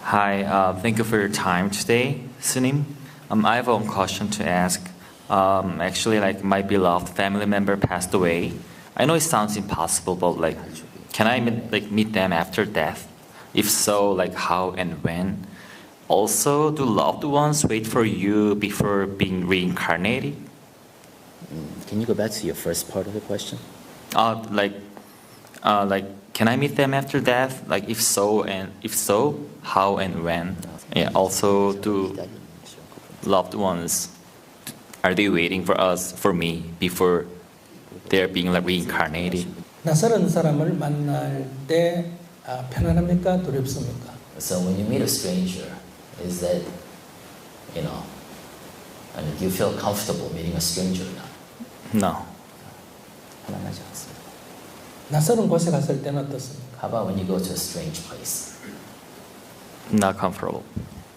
Hi, thank you for your time today, Sunim. I have one question to ask. Actually, like my beloved family member passed away. I know it sounds impossible, but like, can I meet them after death? If so, like how and when? Also, do loved ones wait for you before being reincarnated? Can you go back to your first part of the question? Can I meet them after death? Like, if so, how and when? Yeah. Also, do loved ones, are they waiting for me before they're being like reincarnated? 낯선 사람을 만날 때 편안합니까? 두렵습니까? So when you meet a stranger, is that, and do you feel comfortable meeting a stranger or not? No. 편안하지 않습니다. 낯선 곳에 갔을 때는 어떻습니까? How about when you go to a strange place? Not comfortable.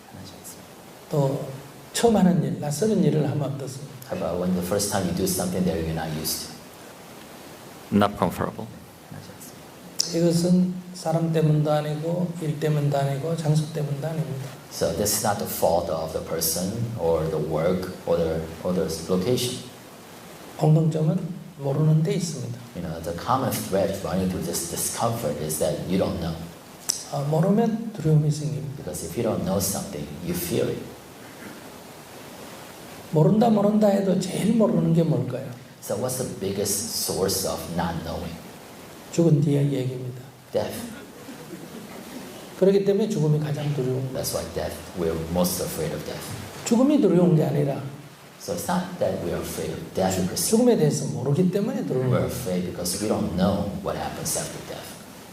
편하지 않습니다. 또 처음 하는 일, 낯선 일을 하면 어떻습니까? How about when the first time you do something that you're not used to? Not comfortable. 편하지 않습니다. 이것은 사람 때문도 아니고 일 때문도 아니고 장소 때문도 아닙니다. So this is not the fault of the person or the work or the location. 공통점은 모르는 데 있습니다. The common thread running through this discomfort is that you don't know. 모르면 두려움이 생깁니다. Because if you don't know something, you fear it. 모른다 해도 제일 모르는 게 뭘까요? So what's the biggest source of not knowing? 죽은 뒤의 얘기입니다. Death. 그렇기 때문에 죽음이 가장 두려운 거예요. That's why death, we're most afraid of death. 죽음이 두려운 게 아니라 So it's not that we're afraid of death per se. 죽음에 대해서 모르기 때문에 두려운 We're 거예요. afraid because we don't know what happens after death.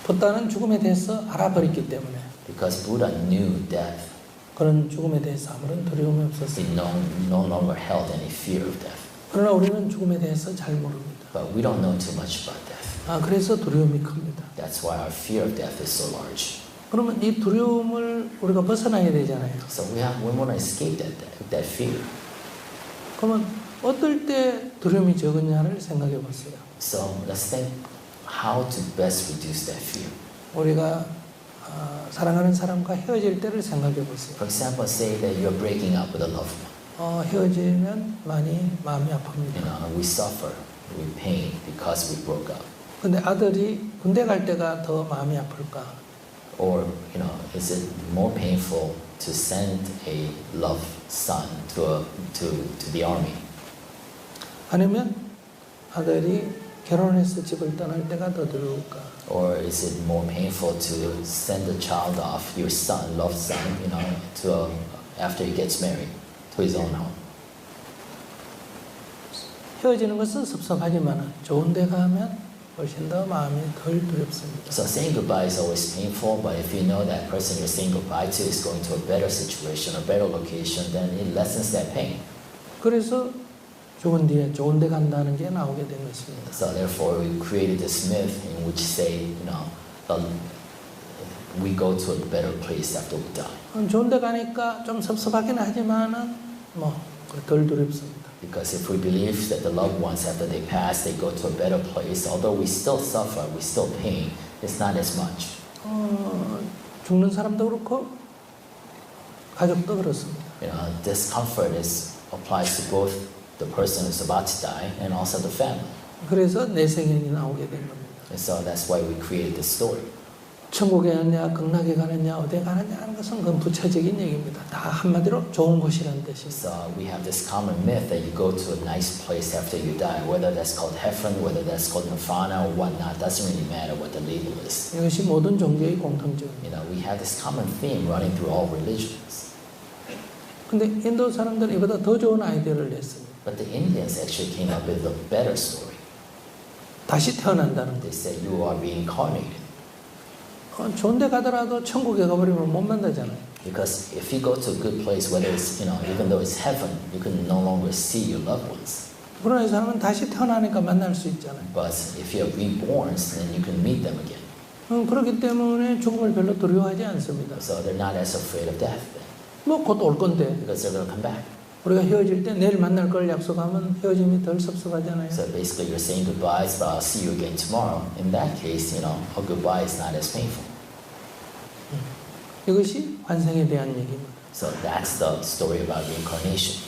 부다는 죽음에 대해서 알아버렸기 때문에 Because Buddha knew death, 그런 죽음에 대해서 아무런 두려움이 없었어요. he no longer held any fear of death. 그러나 우리는 죽음에 대해서 잘 모릅니다. But we don't know too much about death. 그래서 두려움이 큽니다. That's why our fear of death is so large. 그러면 이 두려움을 우리가 벗어나야 되잖아요. So we want to escape that fear. 그러면 어떨 때 두려움이 적었냐를 생각해 보세요. So let's think how to best reduce that fear. 우리가 사랑하는 사람과 헤어질 때를 생각해 보세요. For example, say that you're breaking up with a loved one. 헤어지면 많이 마음이 아픕니다. We suffer, we pain because we broke up. 근데 아들이 군대 갈 때가 더 마음이 아플까? Or, is it more painful to send a loved son to the army? 아니면 아들이 결혼해서 집을 떠날 때가 더 두려울까? Or is it more painful to send the child off, your son, loved son, after he gets married, to his own home? 헤어지는 것은 섭섭하지만 좋은 데 가면 훨씬 더 마음이 덜 두렵습니다. So saying goodbye is always painful, but if you know that person you're saying goodbye to is going to a better situation, a better location, then it lessens that pain. 그래서 죽은 뒤에 좋은 데 간다는 게 나오게 된 것입니다. So therefore, we created this myth in which say, we go to a better place after we die. 좋은 데 가니까 좀 섭섭하긴 하지만은 덜 두렵습니다. Because if we believe that the loved ones after they pass, they go to a better place, although we still suffer, we still pain, it's not as much. 죽는 사람도 그렇고 가족도 그렇습니다. Discomfort applies to both the person who's about to die and also the family. 그래서 내생연이 나오게 된 겁니다. And so that's why we created this story. 천국에 가느냐, 극락에 가느냐, 어디 가느냐 하는 것은 그건 부차적인 얘기입니다. 다 한마디로 좋은 곳이라는 뜻입니다. So we have this common myth that you go to a nice place after you die, whether that's called heaven, whether that's called nirvana or whatnot, doesn't really matter what the label is. 이것이 모든 종교의 공통점입니다. We have this common theme running through all religions. 근데 인도 사람들은 이보다 더 좋은 아이디어를 냈습니다. But the Indians actually came up with a better story. 다시 태어난다는 They said you are reincarnated. 좋은 데 가더라도 천국에 가버리면 못 만나잖아요. Because if you go to a good place, whether it's, even though it's heaven, you can no longer see your loved ones. 그러나 이 사람은 다시 태어나니까 만날 수 있잖아요. But if you're reborn, then you can meet them again. 그렇기 때문에 죽음을 별로 두려워하지 않습니다. So they're not as afraid of death then. 곧 올 건데. Because they're going to come back. 우리가 헤어질 때 내일 만날 걸 약속하면 헤어짐이 덜 섭섭하잖아요. So basically you're saying goodbyes, but I'll see you again tomorrow. In that case, a goodbye is not as painful. 이것이 환생에 대한 얘기입니다. So that's the story about reincarnation.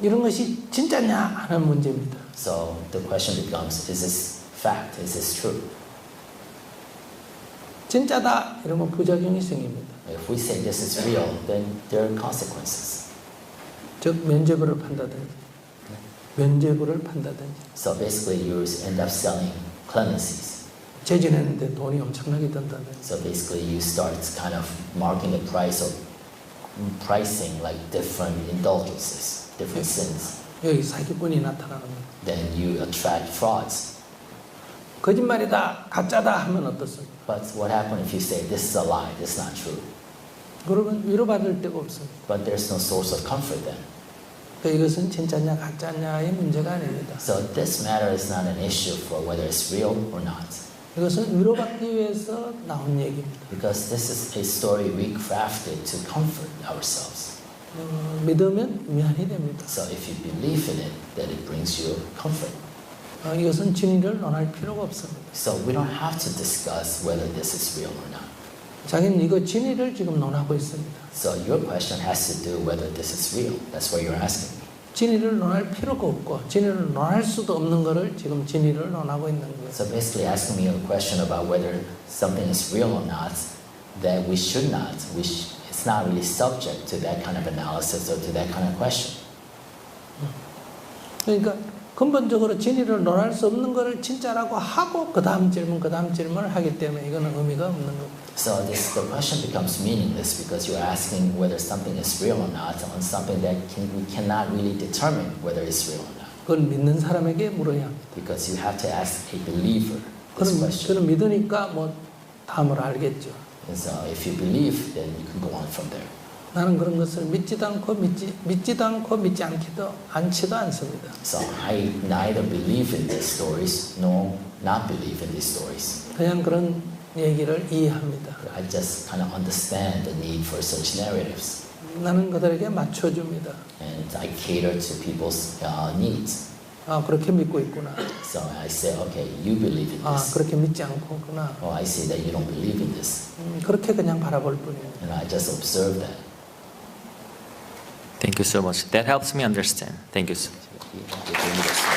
이런 것이 진짜냐 하는 문제입니다. So the question becomes, is this fact? Is this true? 진짜다 이러면 부작용이 생깁니다. If we say this is real, then there are consequences. 즉 면죄부를 판다든지 면죄부를 판다든지 So basically you end up selling clemencies. 재진했는데 돈이 엄청나게 든다든지 So basically you start kind of marking the price of pricing like different indulgences, different sins. 여기 사기꾼이 나타나는 겁니다. Then you attract frauds. 거짓말이다 가짜다 하면 어떻습니까? But what happens if you say this is a lie, this is not true? 그러면 위로받을 데가 없습니다. But there's no source of comfort then. 그러니까 이것은 진짜냐 가짜냐의 문제가 아닙니다. So this matter is not an issue for whether it's real or not. 이것은 위로받기 위해서 나온 얘기입니다. Because this is a story we crafted to comfort ourselves. 믿으면 위안이 됩니다. So if you believe in it, then it brings you comfort. 이것은 진리를 논할 필요가 없습니다. So we don't have to discuss whether this is real or not. 자기는 이거 진리를 지금 논하고 있습니다. So your question has to do whether this is real. That's what you're asking me. 진리를 논할 필요가 없고 진리를 논할 수도 없는 것을 지금 진리를 논하고 있는 거예요. So basically asking me a question about whether something is real or not, that we should not, it's not really subject to that kind of analysis or to that kind of question. 그러니까 근본적으로 진리를 논할 수 없는 것을 진짜라고 하고 그 다음 질문을 하기 때문에 이거는 의미가 없는 겁니다. So the question becomes meaningless because you're asking whether something is real or not on something that we cannot really determine whether it's real or not. 그건 믿는 사람에게 물어야 합니다. Because you have to ask a believer this question. 그럼 믿으니까 뭐 다음을 알겠죠. And so if you believe, then you can go on from there. 나는 그런 것을 믿지도 않고 믿지 않지도 않습니다. So I neither believe in these stories nor not believe in these stories. 그냥 그런 얘기를 이해합니다. I just kind of understand the need for such narratives. 나는 그들에게 맞춰줍니다. And I cater to people's needs. 그렇게 믿고 있구나. So I say, okay, you believe in this. 그렇게 믿지 않고 있구나. Or I say that you don't believe in this. 그렇게 그냥 바라볼 뿐이에요. And I just observe that. Thank you so much. That helps me understand. Thank you so much.